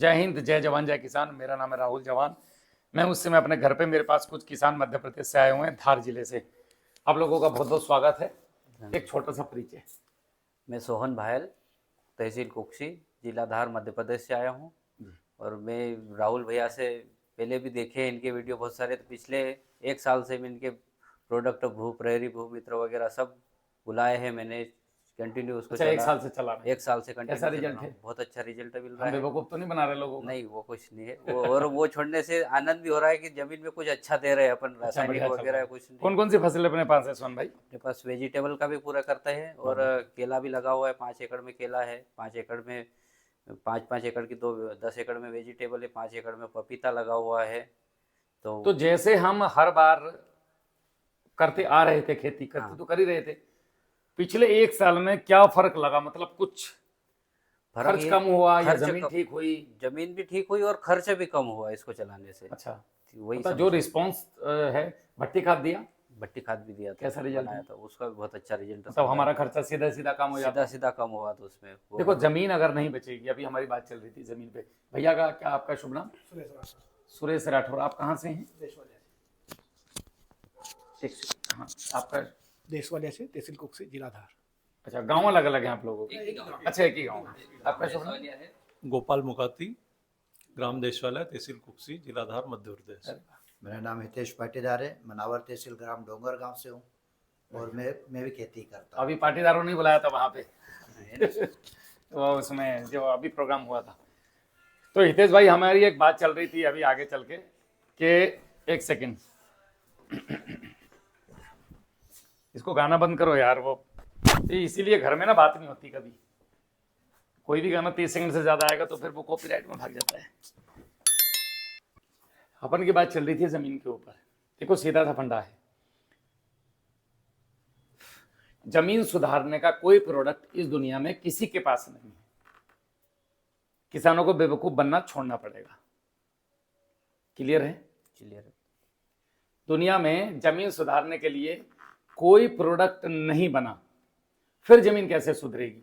जय हिंद, जय जवान, जय किसान। मेरा नाम है राहुल जवान। मैं उस समय अपने घर पे, मेरे पास कुछ किसान मध्य प्रदेश से आए हुए हैं, धार जिले से। आप लोगों का बहुत बहुत स्वागत है। एक छोटा सा परिचय। मैं सोहन भायल, तहसील कुक्सी, जिला धार, मध्य प्रदेश से आया हूँ। और मैं राहुल भैया से पहले भी देखे हैं इनके वीडियो बहुत सारे, तो पिछले 1 साल से मैं इनके प्रोडक्ट भू प्रहरी, भू मित्र वगैरह सब बुलाए हैं मैंने। कंटिन्यू उसको अच्छा, चला 1 साल से चला रहे हैं। 1 साल से कैसा कंटिन्यू चला रिजल्ट रहा है? हूँ। बहुत अच्छा रिजल्ट मिल रहा हम है। बेवकूफ तो नहीं बना रहे लोगों को? नहीं, वो कुछ नहीं है वो। और वो छोड़ने से आनंद भी हो रहा है कि जमीन में कुछ अच्छा दे रहे हैं अपन। अच्छा, रासायनिक बढ़िया चल रहा वगैरह है। कुछ नहीं। कौन कौन सी फसल अपने पास है सोहन भाई? अपने पास वेजिटेबल का भी पूरा करते हैं और केला भी लगा हुआ है। 5 एकड़ में केला है, 5 एकड़ में 5-5 एकड़ की 10 एकड़ में वेजिटेबल है, 5 एकड़ में पपीता लगा हुआ है। तो जैसे हम हर बार करते आ रहे थे, खेती करते हाँ। तो कर ही रहे थे, पिछले 1 साल में क्या फर्क लगा? मतलब कुछ फर्क खर्च ये कम हुआ या खर्च जमीन ठीक हुई? जमीन भी ठीक हुई और खर्च भी कम हुआ इसको चलाने से। अच्छा, वही मतलब जो समस्या। रिस्पॉन्स है, भट्टी खाद दिया, भट्टी खाद भी दिया था, कैसा रिजल्ट बनाया है? था, उसका भी बहुत अच्छा रिजल्ट मतलब हमारा खर्चा सीधा सीधा कम हो जाता सीधा है। सीधा कम हुआ तो उसमें वो देखो, जमीन अगर नहीं बचेगी, अभी हमारी बात चल रही थी जमीन पे। भैया का क्या, आपका शुभ नाम? सुरेश राठौर। आप कहाँ से हैं? हाँ, आपका? देशवालिया से, तहसील कुक्सी, जिला धार। अच्छा, गांव अलग अलग हैं आप लोगों के? अच्छा, एक ही गांव है। आपका शुभ नाम? गोपाल मुकाती, ग्राम देशवाला, तहसील कुक्सी, जिला धार, मध्य प्रदेश। मेरा नाम हितेश पाटीदार है। मनावर तहसील ग्राम डोंगर गांव से हूँ और मैं भी खेती करता हूँ। अभी पाटीदारों ने बुलाया था वहां पे वो उसमें जो अभी प्रोग्राम हुआ था। तो हितेश भाई, हमारी एक बात चल रही थी अभी आगे चल के कि एक सेकंड इसको गाना बंद करो यार। वो इसीलिए घर में ना बात नहीं होती कभी। कोई भी गाना 30 सेकंड से ज्यादा आएगा तो फिर वो कॉपीराइट में भाग जाता है। अपन की बात चल रही थी जमीन के ऊपर। देखो, सीधा सा फंडा है, जमीन सुधारने का कोई प्रोडक्ट इस दुनिया में किसी के पास नहीं है। किसानों को बेवकूफ बनना छोड़ना पड़ेगा। क्लियर है? क्लियर है। दुनिया में जमीन सुधारने के लिए कोई प्रोडक्ट नहीं बना, फिर जमीन कैसे सुधरेगी?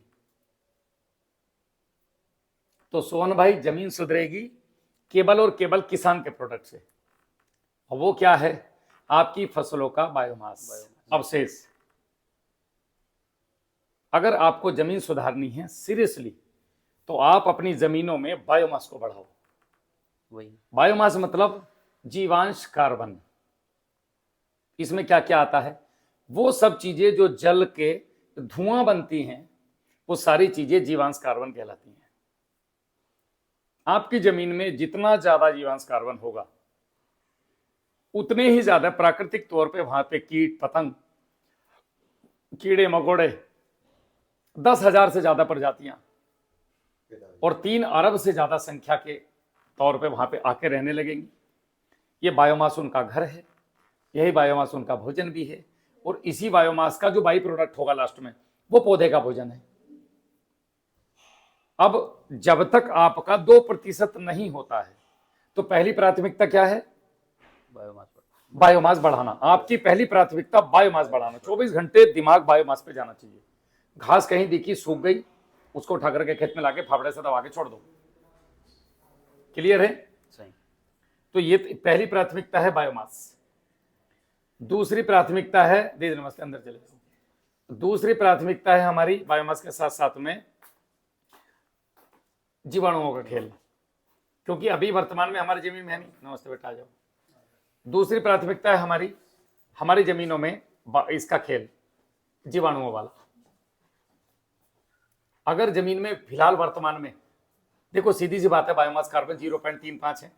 तो सोहन भाई, जमीन सुधरेगी केवल और केवल किसान के प्रोडक्ट से। और वो क्या है? आपकी फसलों का बायोमास, अवशेष। अगर आपको जमीन सुधारनी है सीरियसली, तो आप अपनी जमीनों में बायोमास को बढ़ाओ। वही बायोमास मतलब जीवांश कार्बन। इसमें क्या क्या आता है? वो सब चीजें जो जल के धुआं बनती हैं, वो सारी चीजें जीवांश कार्बन कहलाती हैं। आपकी जमीन में जितना ज्यादा जीवांश कार्बन होगा, उतने ही ज्यादा प्राकृतिक तौर पे वहां पे कीट पतंग, कीड़े मकोड़े, 10,000 से ज्यादा प्रजातियां और 3 अरब से ज्यादा संख्या के तौर पे वहां पे आके रहने लगेंगी। ये बायोमास उनका घर है, यही बायोमास उनका भोजन भी है। और इसी बायोमास का जो बाई प्रोडक्ट होगा लास्ट में, वो पौधे का भोजन है। अब जब तक आपका 2% नहीं होता है, तो पहली प्राथमिकता क्या है? बायोमास बढ़ाना। आपकी पहली प्राथमिकता बायोमास बढ़ाना। 24 घंटे दिमाग बायोमास पे जाना चाहिए। घास कहीं दिखी, सूख गई, उसको उठा करके खेत में लाके फावड़े से दबा के छोड़ दो। क्लियर है? सही। तो ये पहली प्राथमिकता है बायोमास। दूसरी प्राथमिकता है, दीदी नमस्ते, अंदर चले जाओ। दूसरी प्राथमिकता है हमारी बायोमास के साथ साथ में जीवाणुओं का खेल, क्योंकि अभी वर्तमान में हमारी जमीन में है नहीं। नमस्ते बेटा, आ जाओ। दूसरी प्राथमिकता है हमारी जमीनों में इसका खेल, जीवाणुओं वाला। अगर जमीन में फिलहाल वर्तमान में, देखो सीधी सी बात है, बायोमास कार्बन 0.35 है।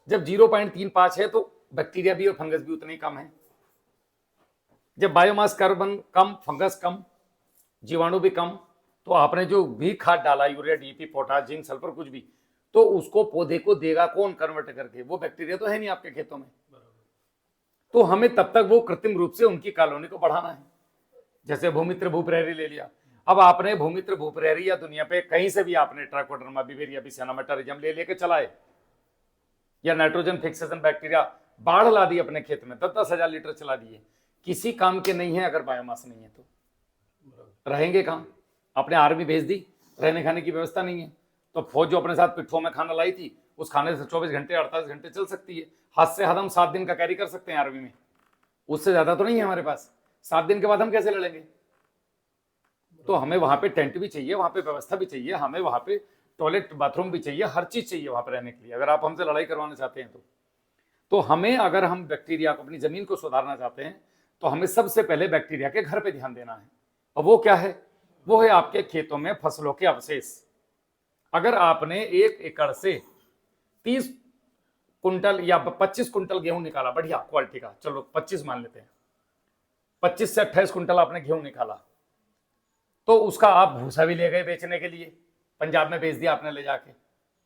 जब 0.35 है तो बैक्टीरिया भी और फंगस भी उतने ही कम है। जब बायोमास कार्बन कम, फंगस कम, जीवाणु भी कम, तो आपने जो भी खाद डाला, urea, DAP, potash, zinc, sulphur, कुछ भी, तो उसको पौधे को देगा कौन कन्वर्ट करके? वो बैक्टीरिया तो है नहीं आपके खेतों में। तो हमें तब तक वो कृत्रिम रूप से उनकी कॉलोनी को बढ़ाना है। जैसे भूमित्र भूप्रहरी ले लिया। अब आपने भूमित्र भूप्रहरी या दुनिया पे कहीं से भी आपने ट्राइकोडर्मा, बिवेरिया, बिसियाना, मेटारिजम ले लेके चलाए, या नाइट्रोजन फिक्सेशन बैक्टीरिया बाढ़ ला दी अपने खेत में, 10-10 हजार लीटर चला दिए, किसी काम के नहीं है। अगर बायोमास नहीं है तो रहेंगे कहाँ? अपने आर्मी भेज दी, रहने खाने की व्यवस्था नहीं है, तो फौज जो अपने साथ पिट्ठों में खाना लाई थी, उस खाने से 24 घंटे 48 घंटे चल सकती है। हद से हद हम 7 दिन का कैरी कर सकते हैं आर्मी में, उससे ज्यादा तो नहीं है हमारे पास। 7 दिन के बाद हम कैसे लड़ेंगे? तो हमें वहां पे टेंट भी चाहिए, वहां पे व्यवस्था भी चाहिए, हमें वहां पे टॉयलेट बाथरूम भी चाहिए, हर चीज चाहिए वहां पे रहने के लिए। अगर आप हमसे लड़ाई करवाना चाहते हैं तो हमें, अगर हम बैक्टीरिया को, अपनी जमीन को सुधारना चाहते हैं, तो हमें सबसे पहले बैक्टीरिया के घर पे ध्यान देना है। और वो क्या है? वो है आपके खेतों में फसलों के अवशेष। अगर आपने 1 एकड़ से 30 कुंटल या 25 कुंटल गेहूं निकाला, बढ़िया क्वालिटी का, चलो 25 मान लेते हैं, 25 से 28 कुंटल आपने गेहूं निकाला, तो उसका आप भूसा भी ले गए बेचने के लिए, पंजाब में बेच दिया आपने ले जाके,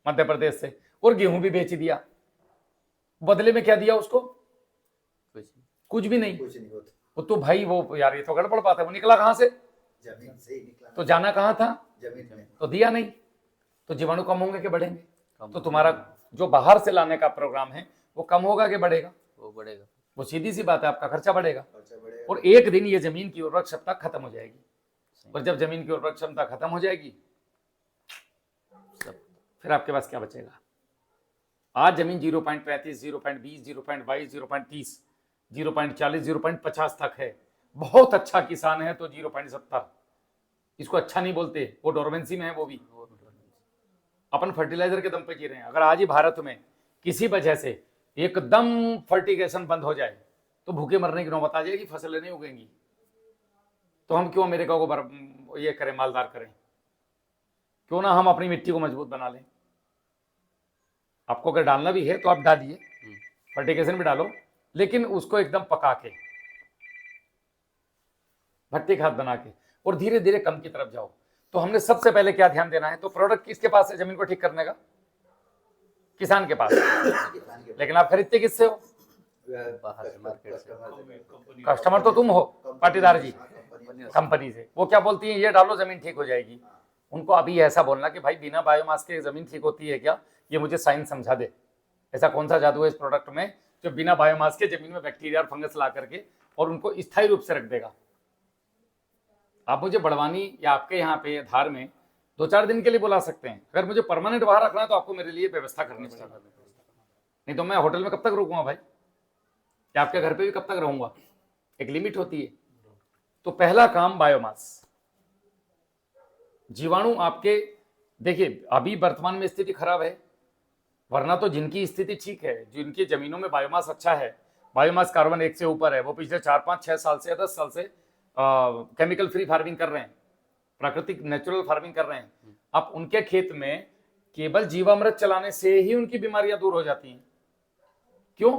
मध्य प्रदेश से, और गेहूं भी बेच दिया। बदले में क्या दिया उसको? कुछ भी नहीं। कुछ नहीं होता, वो तो भाई, वो यार ये तो गड़बड़ बात है। वो निकला कहां से? जमीन से ही निकला, तो जाना कहां था? जमीन में। तो दिया नहीं, तो जीवाणु कम होंगे कि बढ़ेंगे? कम तो तुम्हारा जो बाहर से लाने का प्रोग्राम है वो कम होगा कि बढ़ेगा? वो बढ़ेगा। वो सीधी सी बात है, आपका खर्चा बढ़ेगा। खर्चा बढ़ेगा। और एक दिन ये जमीन की उर्वरक क्षमता खत्म हो जाएगी। और जब जमीन की उर्वरक क्षमता खत्म हो जाएगी, फिर आपके पास क्या बचेगा? आज जमीन 0.35, 0.20, 0.22, 0.30, 0.40, 0.50 तक है। बहुत अच्छा किसान है तो 0.70, इसको अच्छा नहीं बोलते, वो डोरमेंसी में है। वो भी अपन फर्टिलाइजर के दम पे जी रहे हैं। अगर आज ही भारत में किसी वजह से एकदम फर्टिगेशन बंद हो जाए तो भूखे मरने की नौबत आ जाएगी, फसलें नहीं उगेंगी। तो हम क्यों अमेरिका को ये करें, मालदार करें? क्यों ना हम अपनी मिट्टी को मजबूत बना लें? आपको अगर डालना भी है तो आप डालिए, फर्टिगेशन भी डालो, लेकिन उसको एकदम पका के, भट्टी खाद बना के, और धीरे धीरे कम की तरफ जाओ। तो हमने सबसे पहले क्या ध्यान देना है? तो प्रोडक्ट किसके पास है जमीन को ठीक करने का? किसान के पास। लेकिन आप खरीदते किससे हो? बाहर मार्केट से। कस्टमर तो तुम हो, पाटीदार जी, कंपनी से। वो क्या बोलती है? ये डालो जमीन ठीक हो जाएगी। उनको अभी ऐसा बोलना कि भाई बिना बायोमास के जमीन ठीक होती है क्या? ये मुझे साइंस समझा दे। ऐसा कौन सा जादू है इस प्रोडक्ट में जो बिना बायोमास के जमीन में बैक्टीरिया और फंगस ला करके और उनको स्थायी रूप से रख देगा? आप मुझे बड़वानी या आपके यहाँ पे धार में 2-4 दिन के लिए बुला सकते हैं। अगर मुझे परमानेंट बाहर रखना है तो आपको मेरे लिए व्यवस्था करनी पड़ेगी, नहीं तो मैं होटल में कब तक रुकूंगा भाई? या आपके घर पे भी कब तक रहूंगा? एक लिमिट होती है। तो पहला काम बायोमास। जीवाणु आपके, देखिए अभी वर्तमान में स्थिति खराब है, वरना तो जिनकी स्थिति ठीक है, जिनकी जमीनों में बायोमास अच्छा है, बायोमास कार्बन 1 से ऊपर है, वो पिछले 4-5-6 साल से या 10 साल से केमिकल फ्री फार्मिंग कर रहे हैं, प्राकृतिक नेचुरल फार्मिंग कर रहे हैं। अब उनके खेत में केवल जीवामृत चलाने से ही उनकी बीमारियां दूर हो जाती हैं। क्यों?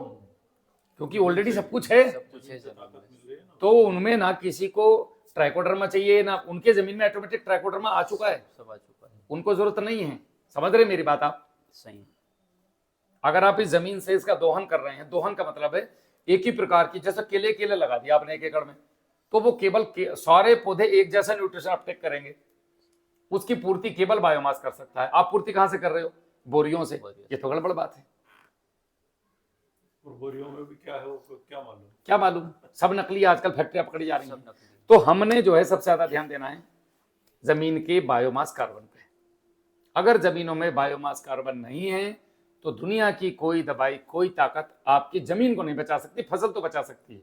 क्योंकि ऑलरेडी सब कुछ है। तो उनमें ना किसी को ट्राइकोडर्मा चाहिए, ना उनके जमीन में ऑटोमेटिक ट्राइकोडर्मा आ चुका है, सब आ चुका है। उनको जरूरत नहीं है। समझ रहे मेरी बात आप? सही। अगर आप इस जमीन से इसका दोहन कर रहे हैं, दोहन का मतलब है एक ही प्रकार की, जैसे केले लगा दिया आपने 1 एकड़ में, तो वो केवल सारे पौधे एक जैसा न्यूट्रिशन अपटेक करेंगे। उसकी पूर्ति केवल बायोमास कर सकता है। आप पूर्ति कहां से कर रहे हो? बोरियों से। ये तो गड़बड़ बात है। और बोरियों में भी क्या है वो क्या मालूम? क्या मालूम? सब नकली आजकल फैक्ट्रियां पकड़ी जा रही हैं। तो हमने जो है सबसे ज्यादा ध्यान देना है जमीन के बायोमास कार्बन पे। अगर जमीनों में बायोमास कार्बन नहीं है तो दुनिया की कोई दवाई, कोई ताकत आपकी जमीन को नहीं बचा सकती। फसल तो बचा सकती है,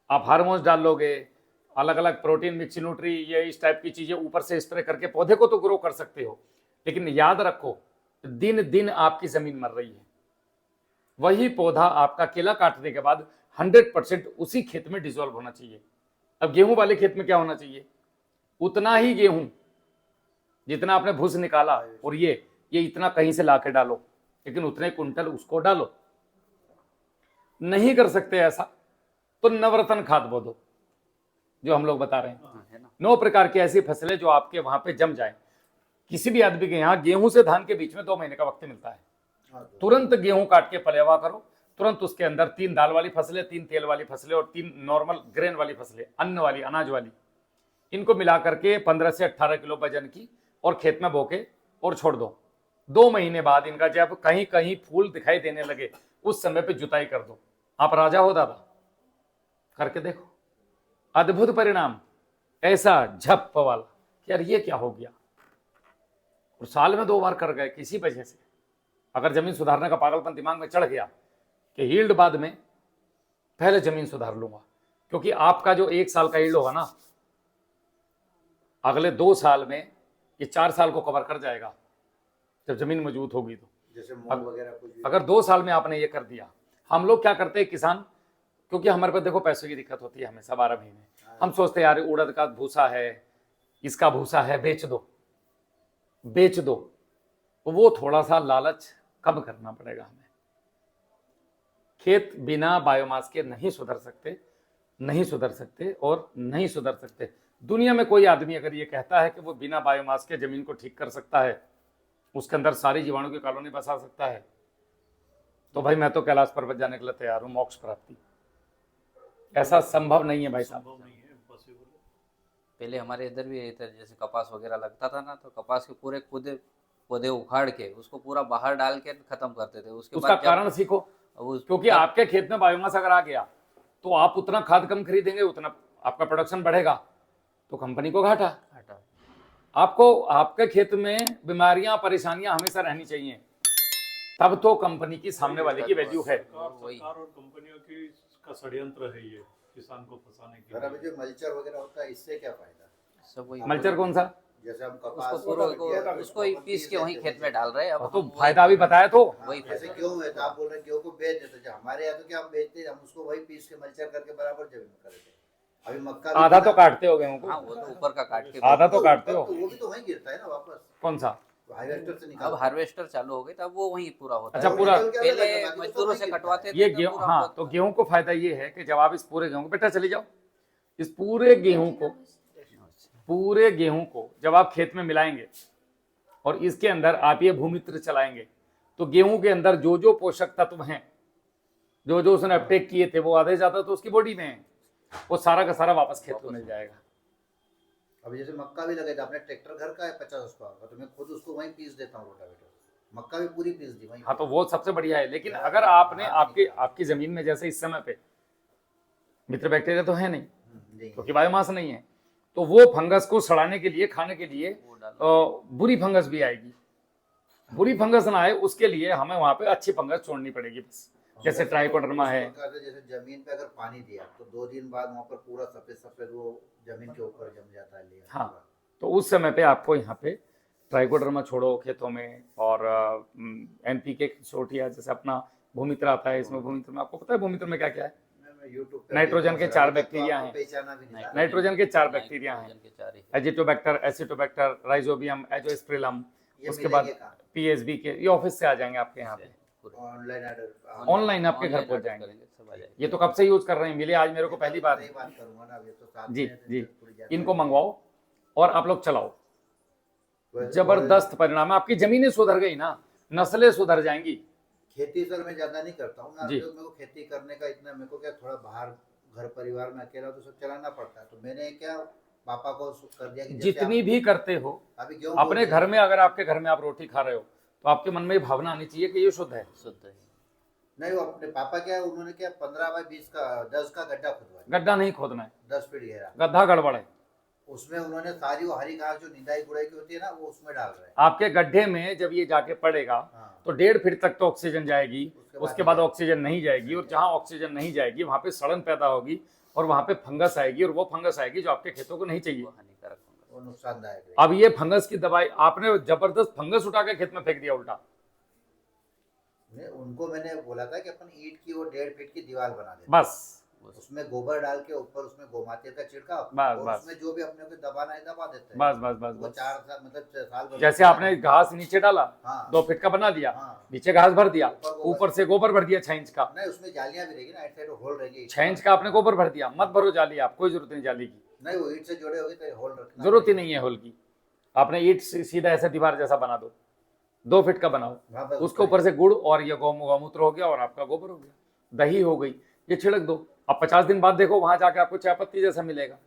आप हार्मोन्स डाल लोगे, अलग अलग प्रोटीन मिक्स न्यूट्री, ये इस टाइप की चीजें ऊपर से स्प्रे करके पौधे को तो ग्रो कर सकते हो, लेकिन याद रखो दिन दिन आपकी जमीन मर रही है। वही पौधा आपका केला काटने के बाद 100% उसी खेत में डिसॉल्व होना चाहिए। अब गेहूं वाले खेत में क्या होना चाहिए? उतना ही गेहूं जितना आपने भूस निकाला, और ये इतना कहीं से लाके डालो, लेकिन उतने कुंटल उसको डालो। नहीं कर सकते ऐसा तो नवरत्न खाद बो दो, जो हम लोग बता रहे हैं। है ना? 9 प्रकार की ऐसी फसलें जो आपके वहां पे जम जाए। किसी भी आदमी के यहाँ गेहूं से धान के बीच में 2 महीने का वक्त मिलता है। तुरंत गेहूं काट के पलेवा करो, तुरंत उसके अंदर 3 दाल वाली फसलें, 3 तेल वाली फसलें और 3 नॉर्मल ग्रेन वाली फसलें, अन्न वाली, अनाज वाली, इनको मिला करके 15 से 18 किलो वजन की, और खेत में बोके और छोड़ दो। 2 महीने बाद इनका जब कहीं कहीं फूल दिखाई देने लगे उस समय पे जुताई कर दो। आप राजा हो दादा, करके देखो, अद्भुत परिणाम। ऐसा झप वाला कि यार ये क्या हो गया। और साल में 2 बार कर गए किसी वजह से, अगर जमीन सुधारने का पागलपन दिमाग में चढ़ गया कि यील्ड बाद में, पहले जमीन सुधार लूंगा, क्योंकि आपका जो 1 साल का यील्ड होगा ना, अगले 2 साल में ये 4 साल को कवर कर जाएगा जब जमीन मजबूत होगी। तो जैसे मॉल वगैरह कुछ भी। अगर 2 साल में आपने ये कर दिया, हम लोग क्या करते हैं किसान, क्योंकि हमारे पास देखो पैसों की दिक्कत होती है हमेशा 12 महीने, हम सोचते हैं यार उड़द का भूसा है, इसका भूसा है, बेच दो बेच दो, तो वो थोड़ा सा लालच कम करना पड़ेगा हमें। खेत बिना बायोमास के नहीं सुधर सकते, नहीं सुधर सकते और नहीं सुधर सकते। दुनिया में कोई आदमी अगर ये कहता है कि वो बिना बायोमास के जमीन को ठीक कर सकता है, उसके अंदर सारी जीवाणु की कॉलोनी बसा सकता है, तो भाई मैं तो कैलाश पर्वत जाने के लिए तैयार हूँ, मोक्ष प्राप्ति। ऐसा संभव नहीं है भाई साहब। संभव नहीं है, इम्पॉसिबल है। पहले हमारे इधर भी यही था, जैसे कपास वगैरह लगता था ना, तो कपास के पूरे पौधे उखाड़ के उसको पूरा बाहर डाल के खत्म करते थे। उसके उसका बाद जब कारण सीखो, क्योंकि आपके खेत में बायोमास अगर आ गया तो आप उतना खाद कम खरीदेंगे, उतना आपका प्रोडक्शन बढ़ेगा, तो कंपनी को घाटा। हटा आपको आपके खेत में बीमारियां परेशानियां हमेशा रहनी चाहिए, तब तो कंपनी की सामने वाले की वैल्यू है। सरकार और कंपनियों की का षड्यंत्र है ये, किसान को फंसाने के और अभी लिए। जो मल्चर वगैरह होता है इससे क्या फायदा? सब वही मल्चर कौन सा? जैसे हम उसको कपास पूरा वगैरह उसको ही पीस के वहीं खेत में डाल रहे हैं। अब तो हम फायदा अभी बताया तो। वही जैसे फायदा। गेहूं है तो आप बोल रहे हैं गेहूं को बेच देते थे, हमारे यहाँ तो क्या हम बेचते हम उसको वही पीस के मल्चर करके बराबर जमीन में कर देते। अभी मक्का भी आधा तो काटते हो गेहूं हाँ, को, वो तो ऊपर का काट के। आधा तो काटते हो। तो वो भी तो वहीं गिरता है ना वापस, कौन सा? हार्वेस्टर से अब निकाल। हार्वेस्टर चालू हो गई तब वो वहीं पूरा होता अच्छा, है। पूरा। पहले मजदूरों से कटवाते थे ये तो गेहूं, पूरा हाँ, बहुत- तो गेहूं को फायदा ये है कि जब आप इस पूरे गेहूं को, बेटा चले जाओ, इस पूरे गेहूं को जब आप खेत में मिलाएंगे और इसके अंदर आप ये भूमित्र चलाएंगे, तो गेहूं के अंदर जो जो पोषक तत्व हैं, जो जो उसने अपटेक किए थे, वो आधे ज्यादा तो उसकी बॉडी में है, वो सारा का सारा वापस खेत को मिल जाएगा। अभी जैसे मक्का भी लगे था, अपने ट्रैक्टर घर का है 50 का, तो मैं खुद उसको वहीं पीस देता हूँ रोटावेटर, मक्का भी पूरी पीस दी वहीं। हाँ, तो वो सबसे बढ़िया है। लेकिन अगर आपने आपकी जमीन में जैसे इस समय पे मित्र बैक्टीरिया तो है नहीं, नहीं क्योंकि बायोमास नहीं है, तो वो फंगस को सड़ाने के लिए, खाने के लिए वो डालो। बुरी फंगस भी आएगी। बुरी फंगस ना आए उसके लिए हमें वहां पे अच्छी फंगस छोड़नी पड़ेगी बस, जैसे ट्राइकोडर्मा है। जैसे जमीन पे अगर पानी दिया तो 2 दिन बाद वहाँ पर पूरा सफेद सफेद वो जमीन के ऊपर जम जाता है लेयर। हाँ, तो उस समय पे आपको यहाँ पे ट्राइकोडर्मा छोड़ो खेतों में, और NPK छोड़िया, जैसे अपना भूमित्र आता है, इसमें भूमित्र में आपको पता है भूमित्र में क्या क्या है? यूट्यूब नाइट्रोजन के 4 बैक्टीरिया हैं। पहचाना भी नहीं। नाइट्रोजन के 4 बैक्टीरिया हैं, नाइट्रोजन के 4 ही। एजिटोबैक्टर, एसिटोबैक्टर, राइजोबियम, एजोस्प्रिलम, ये उसके बाद मिलेंगे कहाँ? PSB के, ये ऑफिस से आ जाएंगे आपके यहाँ पे, ऑनलाइन ऑर्डर। ऑनलाइन आपके घर ऑनलाइन पहुंच ऑर्डर जाएंगे। करेंगे, सब आ जाएगा। ये तो कब से यूज कर रहे हैं, मिले आज मेरे को पहली बार। सही बात करूंगा ना, अभी तो साथ जी में है, जी, थोड़ी जानकारी। इनको मंगवाओ और आप लोग चलाओ, वैसे- जबरदस्त परिणाम है। आपकी जमीनें सुधर गई ना, नस्लें सुधर जाएंगी। खेती सर मैं ज्यादा नहीं करता हूँ ना, जी। तो मेरे को खेती करने का इतना, मेरे को क्या थोड़ा बाहर घर परिवार में अकेला तो सब चलाना पड़ता है, तो मैंने क्या पापा को कर दिया कि जैसे जितनी भी करते हो आप अभी गेहूं अपने बोते घर हैं, में, अगर आपके घर में आप रोटी खा रहे हो तो आपके मन में ये भावना आनी चाहिए कि ये शुद्ध है। शुद्ध है। नहीं वो अपने पापा क्या उन्होंने क्या 15 बाय 20 का 10 का गड्ढा खुदवाया, गड्ढा नहीं खोदना है, 10 फीट गहरा, गड्ढा गड़बड़ है। उसमें उन्होंने सारी वो हरी घास जो निदाई गुड़ाई की होती है ना वो उसमें डाल रहे हैं। आपके गड्ढे में जब ये जाके पड़ेगा हाँ। तो 1.5 फीट तक तो ऑक्सीजन जाएगी, उसके बाद उसके बाद ऑक्सीजन नहीं जाएगी, और जहां ऑक्सीजन नहीं जाएगी वहां पे सड़न पैदा होगी और वहां पे फंगस आएगी, और वो फंगस आएगी जो आपके खेतों को नहीं चाहिए। वो हानिकारक होगा। वो नुकसानदायक है। अब ये फंगस की दवाई आपने जबरदस्त फंगस उठा के खेत में फेंक दिया उल्टा। उनको मैंने बोला था कि अपन ईंट की वो 1.5 फीट की दीवार बना देते, बस उसमें गोबर डाल के ऊपर उसमें गोमाते का छिड़काव, बस, और बस। उसमें जो भी अपने को दबाना है दबा देते हैं। बस बस बस वो बस 4 साल मतलब 6 साल भर- जैसे आपने घास नीचे डाला, हाँ। 2 फीट का बना दिया, हाँ। नीचे घास भर दिया, ऊपर गोबर। ऊपर से गोबर भर दिया 6 इंच का, नहीं उसमें जालियां भी रहेगी ना, आइट साइड होल रहेगी। 6 इंच का आपने गोबर भर दिया। मत भरो जाली, आप कोई जरूरत नहीं जाली की, नहीं वो ईंट से जुड़े होगे तो होल रखना जरूरत ही नहीं है होल की। आपने ईंट सीधा ऐसे दीवार जैसा बना दो, 2 फीट का बनाओ, वहाँ पर उसके ऊपर से गुड़ और ये गौमूत्र हो गया और आपका गोबर हो गया, दही हो गई, ये छिड़क दो। अब 50 दिन बाद देखो वहां जाके आपको चाय पत्ती जैसा मिलेगा।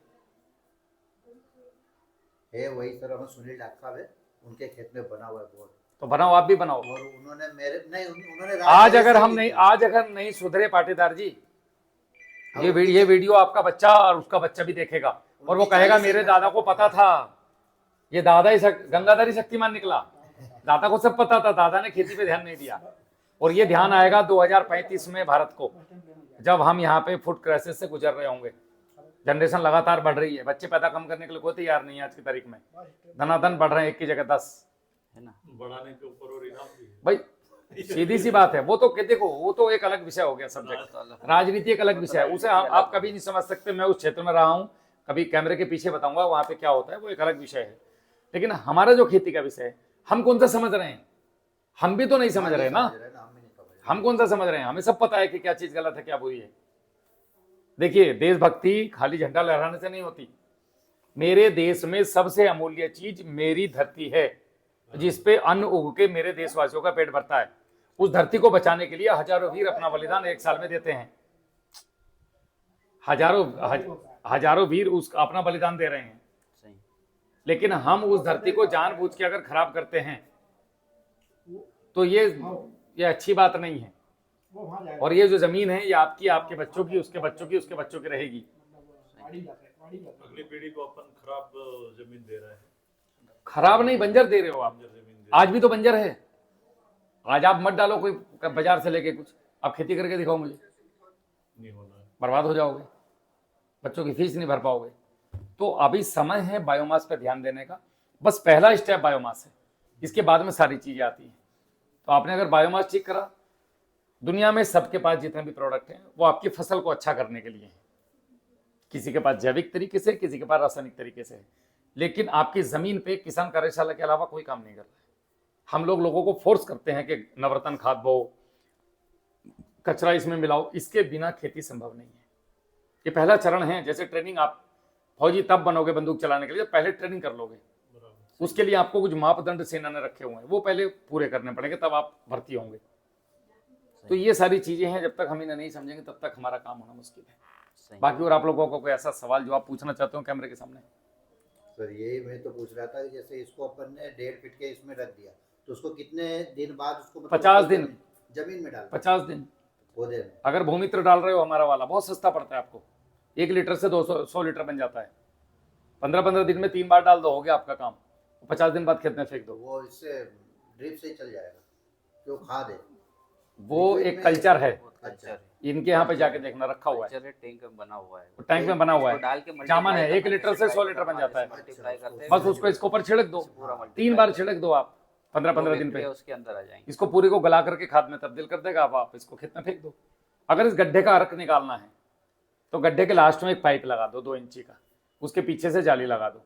है वही सर, हमें सुनील डॉक्टर साहब है, उनके खेत में बना हुआ है बोर्ड, तो बनाओ, आप भी बनाओ। और उन्होंने मेरे नहीं उन्होंने आज अगर नहीं सुधरे पाटीदार जी, ये वीडियो आपका बच्चा और उसका बच्चा भी देखेगा और वो कहेगा मेरे दादा को पता था, ये दादा ही गंगाधरी शक्तिमान निकला। दादा को सब पता था, दादा ने खेती पे ध्यान नहीं दिया। और ये ध्यान आएगा 2035 में भारत को, जब हम यहाँ पे फूड क्राइसिस से गुजर रहे होंगे। जनरेशन लगातार बढ़ रही है, बच्चे पैदा कम करने के लिए कोई तैयार नहीं है आज की तारीख में, धनाधन बढ़ रहे हैं, एक की जगह 10 है ना। बढ़ाने के ऊपर और इनाम भी है। भाई सीधी सी बात है। वो तो देखो, वो तो एक अलग विषय हो गया सब्जेक्ट, राजनीति एक अलग विषय है, उसे आप कभी नहीं समझ सकते। मैं उस क्षेत्र में रहा हूँ, कभी कैमरे के पीछे बताऊंगा वहां पे क्या होता है, वो एक अलग विषय है। लेकिन हमारा जो खेती का विषय है, हम कौन सा समझ रहे हैं? हम भी तो नहीं समझ रहे ना, हम भी नहीं समझ रहे। हम कौन सा समझ रहे हैं? हमें सब पता है कि क्या चीज गलत है, क्या बुरी है। देखिए, देशभक्ति खाली झंडा लहराने से नहीं होती। मेरे देश में सबसे अमूल्य चीज मेरी धरती है, जिसपे अन्न उग के मेरे देशवासियों का पेट भरता है। उस धरती को बचाने के लिए हजारों वीर अपना बलिदान एक साल में देते हैं। हजारों वीर उस अपना बलिदान दे रहे हैं। सही। लेकिन हम उस धरती को जानबूझ के अगर खराब करते हैं तो ये अच्छी बात नहीं है। वो वहाँ जाएगा। और ये जो जमीन है, ये आपकी, आपके बच्चों की, उसके बच्चों की, उसके बच्चों की रहेगी। अगली पीढ़ी को अपन खराब जमीन दे रहे हैं, खराब नहीं, बंजर दे रहे हो आप। जमीन दे आज भी तो बंजर है। आज आप मत डालो कोई बाजार से लेके कुछ, आप खेती करके दिखाओ मुझे, नहीं होना है। बर्बाद हो जाओगे, बच्चों की फीस नहीं भर पाओगे। तो अभी समय है बायोमास पे ध्यान देने का। बस पहला स्टेप बायोमास है, इसके बाद में सारी चीजें आती हैं। तो आपने अगर बायोमास ठीक करा, दुनिया में सबके पास जितने भी प्रोडक्ट हैं वो आपकी फसल को अच्छा करने के लिए हैं। किसी के पास जैविक तरीके से, किसी के पास रासायनिक तरीके से है। लेकिन आपकी जमीन पे किसान कार्यशाला के अलावा कोई काम नहीं कर रहा है। हम लोगों को फोर्स करते हैं कि नवरत्न खाद बो, कचरा इसमें मिलाओ, इसके बिना खेती संभव नहीं है। ये पहला चरण है। जैसे ट्रेनिंग, आप फौजी तब बनोगे बंदूक चलाने के लिए जब पहले ट्रेनिंग कर लोगे। उसके लिए आपको कुछ मापदंड सेना ने रखे हुए हैं, वो पहले पूरे करने पड़ेंगे, तब आप भर्ती होंगे। तो ये सारी चीजें हैं, जब तक हम इन्हें नहीं समझेंगे तब तक हमारा काम होना मुश्किल है। सही। बाकी और आप लोगों को कोई ऐसा सवाल जो आप पूछना चाहते हो कैमरे के सामने? सर यही मैं तो पूछ रहा था कि जैसे इसको अपन ने 1.5 फीट के इसमें रख दिया तो उसको कितने दिन बाद उसको 50 दिन जमीन में डाल 50 दिन पौधे में? अगर भूमित्र डाल रहे हो हमारा वाला, बहुत सस्ता पड़ता है आपको, 1 लीटर से 100 लीटर बन जाता है। 15-15 दिन में 3 बार डाल दो, हो गया आपका काम। 50 दिन बाद खेत में फेंक तो दो। वो इससे ड्रिप से ही चल जाएगा, जो खाद है वो एक कल्चर है, कल्चर है। इनके यहाँ पे जाके देखना, रखा हुआ है, कल्चर है, टैंक में बना हुआ है। वो टैंक में बना हुआ उसको डाल के है, जामन है, 1 लीटर से 100 लीटर बन जाता है। बस उसको इसके ऊपर छिड़क दो, 3 बार छिड़क दो आप 15-15 दिन पे, उसके अंदर आ जाएंगे। इसको पूरी को गला करके खाद में तब्दील कर देगा। आप इसको खेत में फेंक दो। अगर इस गड्ढे का अर्क निकालना है तो गड्ढे के लास्ट में एक पाइप लगा दो 2 इंची का, उसके पीछे से जाली लगा दो,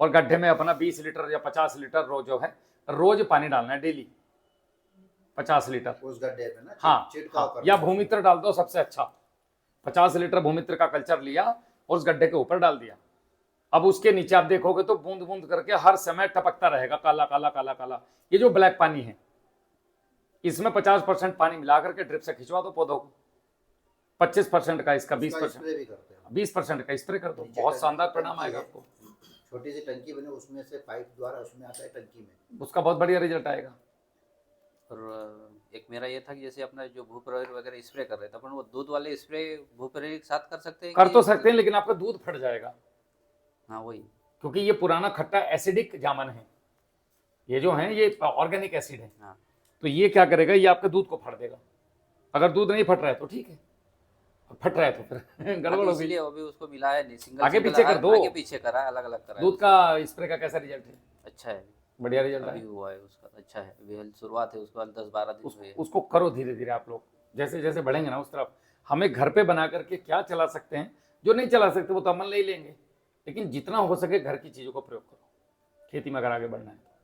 और गड्ढे में अपना 20 लीटर या 50 लीटर रोज जो है, रोज पानी डालना है, डेली 50 लीटर। उस गड्ढे पे ना हाँ, छिड़काव करना या भूमित्र डाल दो, सबसे अच्छा। 50 लीटर भूमित्र का कल्चर लिया और उस गड्ढे के ऊपर डाल दिया। अब उसके नीचे आप देखोगे तो बूंद बूंद करके हर समय टपकता रहेगा, काला काला काला काला। ये जो ब्लैक पानी है, इसमें 50% पानी मिला करके ड्रिप से खिंचवा दो पौधों को। 25% का इसका, 20% स्प्रे भी करते हैं। 20% का स्प्रे कर दो, नीचे बहुत टंकी- शानदार परिणाम टंकी आएगा है। आपको। छोटी सी टंकी बनी, उसमें से पाइप द्वारा उसमें आता है टंकी में। उसका बहुत बढ़िया रिजल्ट आएगा। और एक मेरा ये था कि जैसे अपना जो भूप्रयोग वगैरह स्प्रे कर रहे थे अपन, वो दूध वाले स्प्रे भूप्रयोग के साथ कर सकते हैं कर कि- तो सकते हैं, लेकिन आपका दूध फट जाएगा, हाँ वही। क्योंकि ये पुराना खट्टा एसिडिक जामन है। ये जो है ये ऑर्गेनिक एसिड है। हाँ। तो ये क्या करेगा, ये आपके दूध को फट देगा। अगर दूध नहीं फट रहा है तो ठीक है, फट रहा है तो फिर गड़बड़ हो गई। इसलिए अभी उसको मिलाया नहीं, सिंगल आगे सिंगल पीछे कर दो। आगे पीछे करा है, अलग अलग करा है। दूध का स्प्रे का कैसा रिजल्ट है? अच्छा है, बढ़िया रिजल्ट अभी है। हुआ है उसका, अच्छा है। अभी हाल शुरुआत है, उसके बाद 10-12 दिन हुए हैं। उसको करो धीरे धीरे। आप लोग जैसे जैसे बढ़ेंगे ना उस तरफ, हमें घर पे बना करके क्या चला सकते हैं, जो नहीं चला सकते वो तो अमल नहीं लेंगे, लेकिन जितना हो सके घर की चीज़ों को प्रयोग करो खेती में अगर आगे बढ़ना है।